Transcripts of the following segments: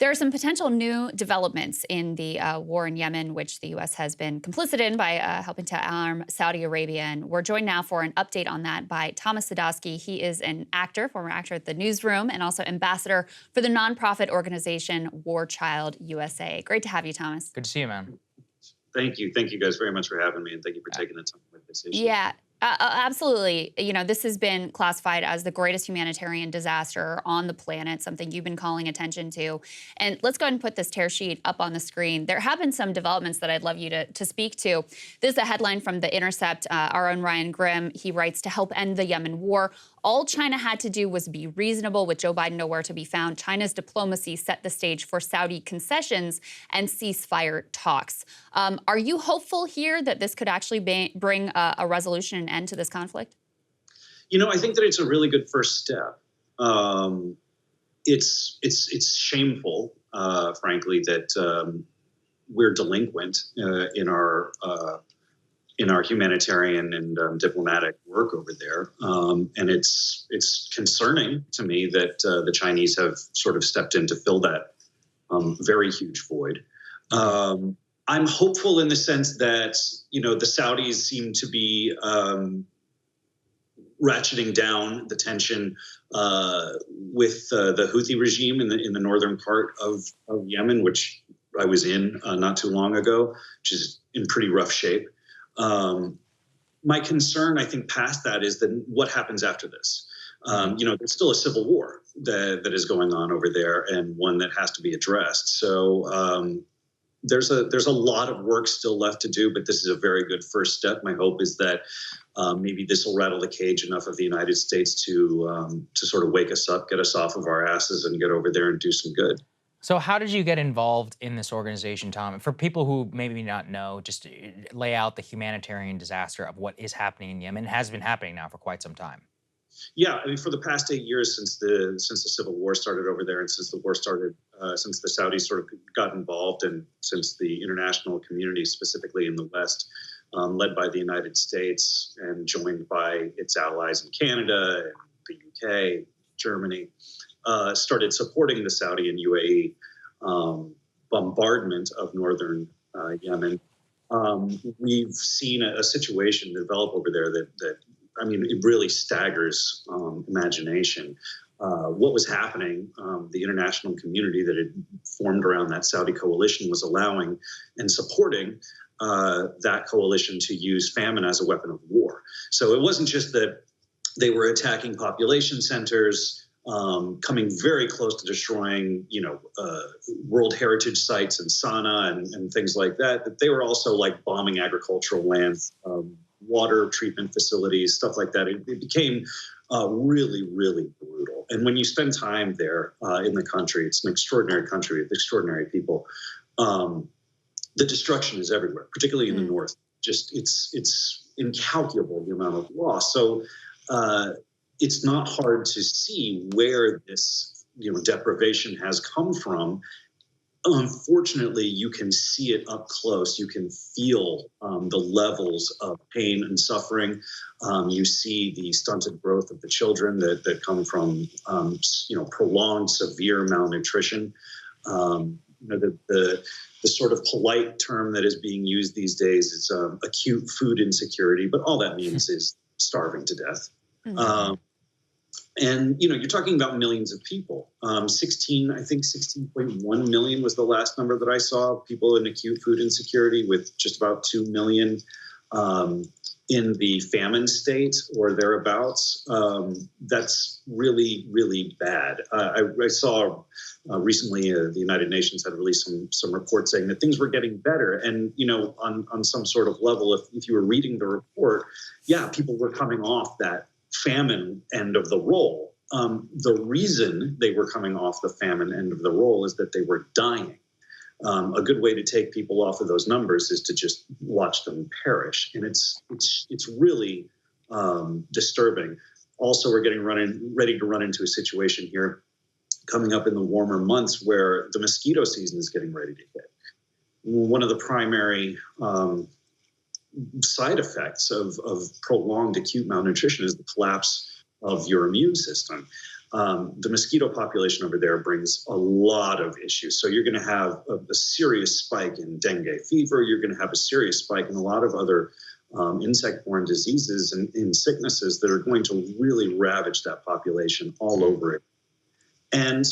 There are some potential new developments in the war in Yemen, which the U.S. has been complicit in by helping to arm Saudi Arabia. And we're joined now for an update on that by Thomas Sadoski. He is an actor, former actor at the Newsroom, and also ambassador for the nonprofit organization War Child USA. Great to have you, Thomas. Good to see you, man. Thank you. Thank you guys very much for having me, and thank you for taking the time with this issue. Yeah. Absolutely. You know, this has been classified as the greatest humanitarian disaster on the planet, something you've been calling attention to. And let's go ahead and put this tear sheet up on the screen. There have been some developments that I'd love you to speak to. This is a headline from The Intercept. Our own Ryan Grimm, he writes, to help end the Yemen war, all China had to do was be reasonable. With Joe Biden nowhere to be found, China's diplomacy set the stage for Saudi concessions and ceasefire talks. Are you hopeful here that this could actually bring a resolution and end to this conflict? You know, I think that it's a really good first step. It's shameful, frankly, that we're delinquent in our humanitarian and diplomatic work over there, and it's concerning to me that the Chinese have sort of stepped in to fill that very huge void. I'm hopeful in the sense that, you know, the Saudis seem to be ratcheting down the tension with the Houthi regime in the northern part of Yemen, which I was in not too long ago, which is in pretty rough shape. My concern, I think, past that is that what happens after this. You know, there's still a civil war that is going on over there, and one that has to be addressed. So there's a lot of work still left to do, but this is a very good first step. My hope is that maybe this will rattle the cage enough of the United States to sort of wake us up, get us off of our asses, and get over there and do some good. So how did you get involved in this organization, Tom? For people who maybe not know, just lay out the humanitarian disaster of what is happening in Yemen. It has been happening now for quite some time. Yeah, I mean, for the past 8 years since the civil war started over there, and since the war started, since the Saudis sort of got involved, and since the international community, specifically in the West, led by the United States and joined by its allies in Canada, and the UK, Germany, started supporting the Saudi and UAE bombardment of northern Yemen. We've seen a situation develop over there that I mean, it really staggers imagination. What was happening, the international community that had formed around that Saudi coalition was allowing and supporting that coalition to use famine as a weapon of war. So it wasn't just that they were attacking population centers, coming very close to destroying, you know, World Heritage sites in Sana'a and things like that, that they were also like bombing agricultural lands, water treatment facilities, stuff like that. It became really, really brutal. And when you spend time there in the country, it's an extraordinary country with extraordinary people. The destruction is everywhere, particularly in the north. Just it's incalculable, the amount of loss. So it's not hard to see where this, you know, deprivation has come from. Unfortunately, you can see it up close. You can feel the levels of pain and suffering. You see the stunted growth of the children that come from, you know, prolonged severe malnutrition. You know, the sort of polite term that is being used these days is acute food insecurity, but all that means is starving to death. And, you know, you're talking about millions of people. I think 16.1 million was the last number that I saw, people in acute food insecurity, with just about 2 million in the famine state or thereabouts. That's really, really bad. I saw recently the United Nations had released some reports saying that things were getting better. And, you know, on some sort of level, if you were reading the report, yeah, people were coming off that famine end of the roll. The reason they were coming off the famine end of the roll is that they were dying. A good way to take people off of those numbers is to just watch them perish, and it's really disturbing. Also, we're getting ready to run into a situation here coming up in the warmer months where the mosquito season is getting ready to hit. One of the primary side effects of prolonged acute malnutrition is the collapse of your immune system. The mosquito population over there brings a lot of issues. So you're going to have a serious spike in dengue fever. You're going to have a serious spike in a lot of other insect-borne diseases and sicknesses that are going to really ravage that population all over it. And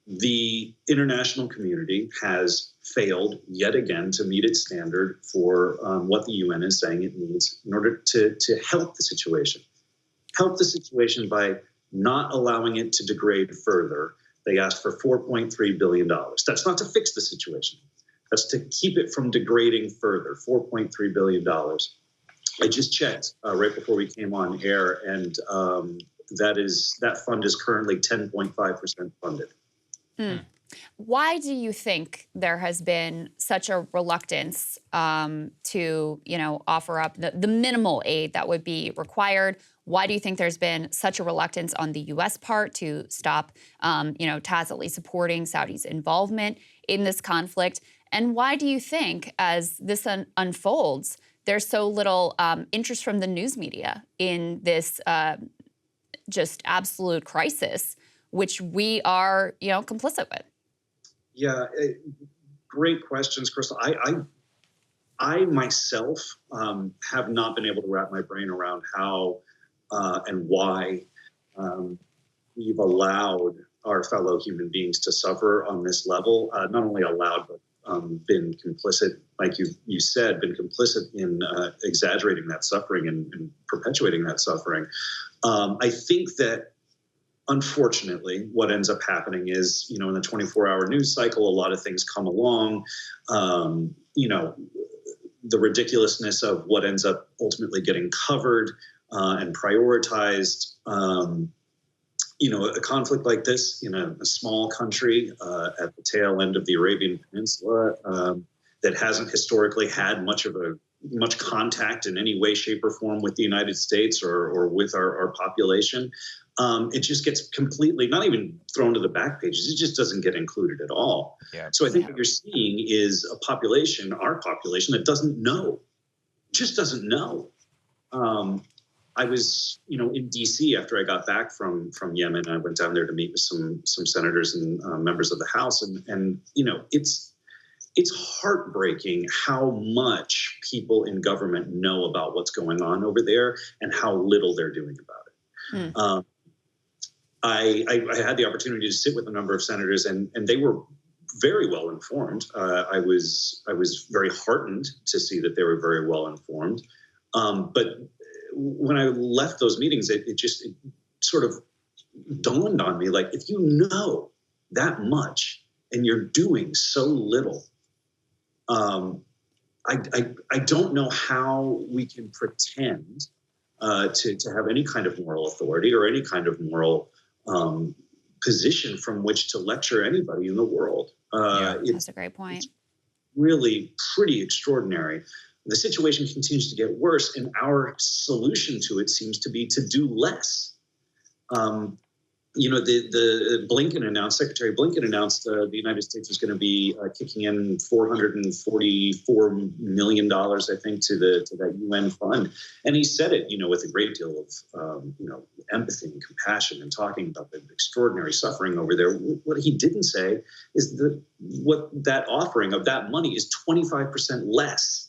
the international community has failed yet again to meet its standard for what the UN is saying it needs in order to help the situation. Help the situation by not allowing it to degrade further. They asked for $4.3 billion. That's not to fix the situation. That's to keep it from degrading further, $4.3 billion. I just checked right before we came on air, and that fund is currently 10.5% funded. Why do you think there has been such a reluctance to, offer up the minimal aid that would be required? Why do you think there's been such a reluctance on the U.S. part to stop, tacitly supporting Saudi's involvement in this conflict? And why do you think, as this unfolds, there's so little interest from the news media in this just absolute crisis, which we are, complicit with? Yeah, great questions, Krystal. I myself have not been able to wrap my brain around how and why we've allowed our fellow human beings to suffer on this level. Not only allowed, but been complicit, like you said, been complicit in exaggerating that suffering and perpetuating that suffering. I think that, unfortunately, what ends up happening is, in the 24-hour news cycle, a lot of things come along. The ridiculousness of what ends up ultimately getting covered and prioritized. A conflict like this in a small country at the tail end of the Arabian Peninsula that hasn't historically had much contact in any way, shape, or form with the United States or with our population. It just gets completely, not even thrown to the back pages. It just doesn't get included at all. Yeah. So I think what you're seeing is a population, our population, that doesn't know, just doesn't know. I was, in D.C. after I got back from Yemen. I went down there to meet with some senators and members of the House, and it's heartbreaking how much people in government know about what's going on over there and how little they're doing about it. I had the opportunity to sit with a number of senators, and they were very well informed. I was very heartened to see that they were very well informed. But when I left those meetings, it sort of dawned on me, like, if you know that much and you're doing so little, I don't know how we can pretend to have any kind of moral authority or any kind of moral position from which to lecture anybody in the world. That's a great point. It's really pretty extraordinary. The situation continues to get worse, and our solution to it seems to be to do less. Secretary Blinken announced the United States was going to be kicking in $444 million, I think, to that UN fund. And he said it, with a great deal of, empathy and compassion, and talking about the extraordinary suffering over there. What he didn't say is what that offering of that money is 25% less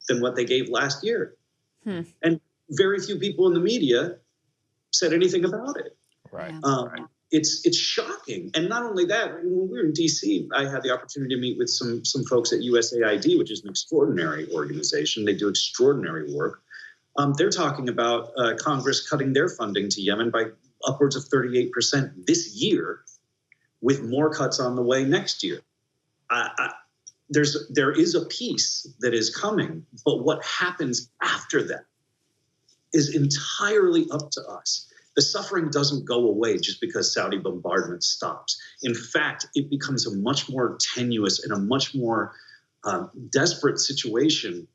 than what they gave last year. And very few people in the media said anything about it. Right. It's shocking. And not only that, when we were in D.C., I had the opportunity to meet with some folks at USAID, which is an extraordinary organization. They do extraordinary work. They're talking about Congress cutting their funding to Yemen by upwards of 38% this year, with more cuts on the way next year. There is a peace that is coming, but what happens after that is entirely up to us. The suffering doesn't go away just because Saudi bombardment stops. In fact, it becomes a much more tenuous and a much more desperate situation,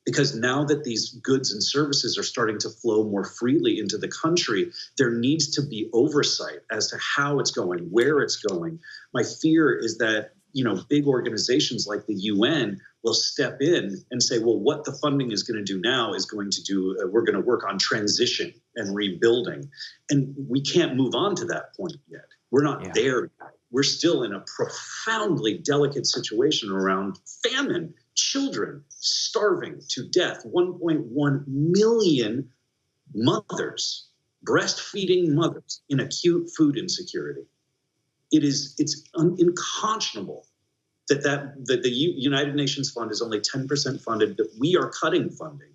because now that these goods and services are starting to flow more freely into the country, there needs to be oversight as to how it's going, where it's going. My fear is that big organizations like the UN will step in and say, well, what the funding is going to do now is going to do, we're going to work on transition and rebuilding. And we can't move on to that point yet. We're not there yet. We're still in a profoundly delicate situation around famine, children starving to death, 1.1 million mothers, breastfeeding mothers in acute food insecurity. It's unconscionable that the United Nations Fund is only 10% funded, that we are cutting funding.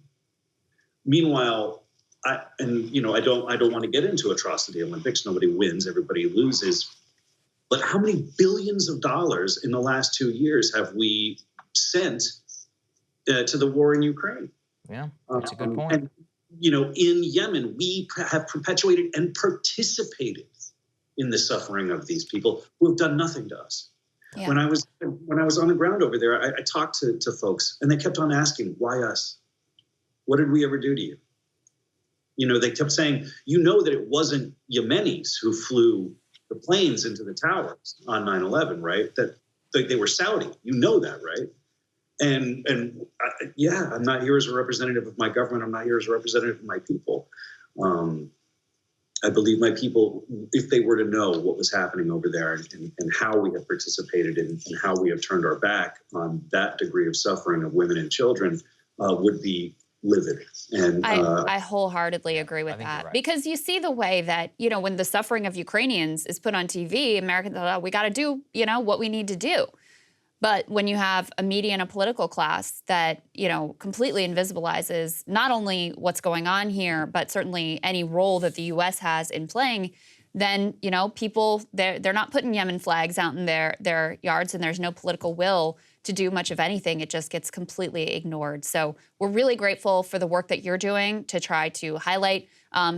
Meanwhile, I don't want to get into atrocity Olympics. Nobody wins, everybody loses. But how many billions of dollars in the last 2 years have we sent to the war in Ukraine? Yeah, that's a good point. And, in Yemen, we have perpetuated and participated in the suffering of these people who have done nothing to us. Yeah. When I was on the ground over there, I talked to folks, and they kept on asking, why us? What did we ever do to you? They kept saying, that it wasn't Yemenis who flew the planes into the towers on 9/11, right? That they were Saudi. That, right? And I'm not here as a representative of my government. I'm not here as a representative of my people. I believe my people, if they were to know what was happening over there and how we have participated and how we have turned our back on that degree of suffering of women and children, would be livid. And I wholeheartedly agree with that. Right. Because you see the way that, when the suffering of Ukrainians is put on TV, Americans thought, oh, we got to do, what we need to do. But when you have a media and a political class that, completely invisibilizes not only what's going on here, but certainly any role that the U.S. has in playing, then, people, they're not putting Yemen flags out in their yards, and there's no political will to do much of anything. It just gets completely ignored. So we're really grateful for the work that you're doing to try to highlight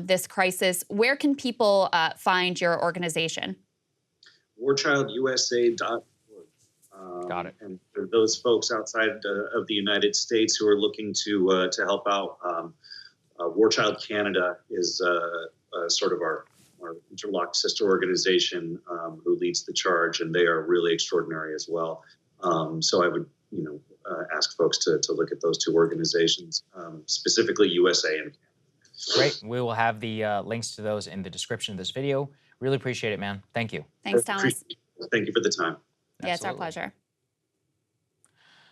this crisis. Where can people find your organization? warchildusa.org. Got it. And for those folks outside of the United States who are looking to help out, War Child Canada is sort of our interlocked sister organization who leads the charge, and they are really extraordinary as well. So I would, ask folks to look at those two organizations, specifically USA and Canada. Great. We will have the links to those in the description of this video. Really appreciate it, man. Thank you. Thanks, Thomas. Thank you for the time. Yeah, it's our pleasure.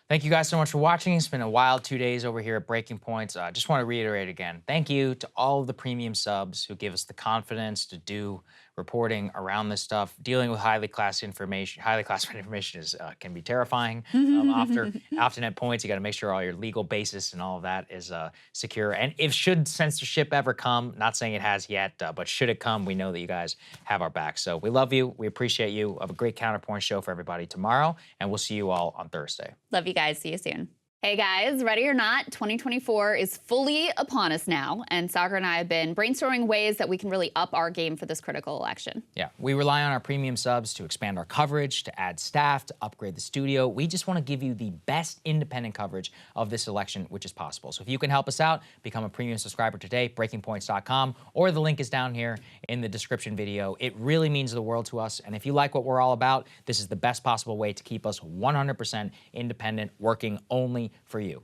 Thank you guys so much for watching. It's been a wild 2 days over here at Breaking Points. Just want to reiterate again, thank you to all of the premium subs who give us the confidence to do reporting around this stuff. Dealing with highly classified information is can be terrifying. Often at points, you got to make sure all your legal basis and all of that is secure. And if should censorship ever come, not saying it has yet, but should it come, we know that you guys have our back. So we love you. We appreciate you. Have a great Counterpoint show for everybody tomorrow, and we'll see you all on Thursday. Love you guys. See you soon. Hey guys, ready or not, 2024 is fully upon us now, and Saagar and I have been brainstorming ways that we can really up our game for this critical election. Yeah, we rely on our premium subs to expand our coverage, to add staff, to upgrade the studio. We just want to give you the best independent coverage of this election, which is possible. So if you can help us out, become a premium subscriber today, breakingpoints.com, or the link is down here in the description video. It really means the world to us, and if you like what we're all about, this is the best possible way to keep us 100% independent, working only for you.